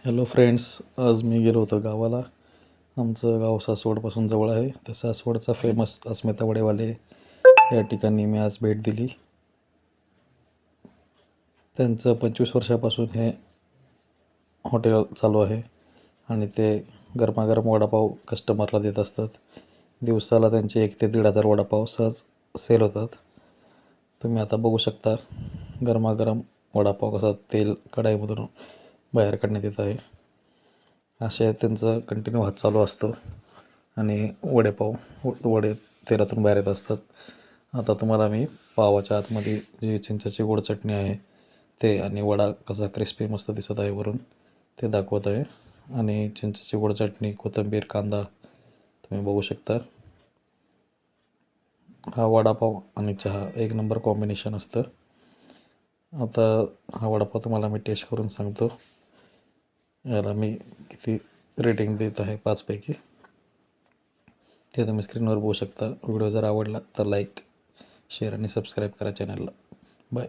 Hello friends, आज मी गेलो होतो गावाला. आमचं गाव सासवडपासून जवळ आहे. त्या सासवडचा फेमस अस्मिता वडेवाले या ठिकाणी मी आज भेट दिली. त्यांचं 25 वर्षापासून हे हॉटेल चालू आहे आणि ते गरमागरम वडापाव कस्टमरला देत असतात. दिवसाला त्यांचे 1 ते 1,500 वडापाव सहज सेल होतात. तुम्ही आता बघू शकता गरमागरम वडापाव कसा तेल कढईमधून बाहेर काढण्यात येत आहे. असे त्यांचं कंटिन्यू हात चालू असतो आणि वडे तेलातून बाहेर येत असतात. आता तुम्हाला मी पावाच्या आतमध्ये जी चिंचेची गोड चटणी आहे ते आणि वडा कसा क्रिस्पी मस्त दिसत आहे वरून ते दाखवत आहे. आणि चिंचेची गोड चटणी, कोथिंबीर, कांदा तुम्ही बघू शकता. हा वडापाव आणि चहा एक नंबर कॉम्बिनेशन असतं. आता हा वडापाव तुम्हाला मी टेस्ट करून सांगतो. याला मी किती रेटिंग देत आहे 5 पैकी ते तुम्ही स्क्रीनवर बघू शकता. व्हिडिओ जर आवडला तर लाईक, शेअर आणि सबस्क्राईब करा चॅनलला. बाय.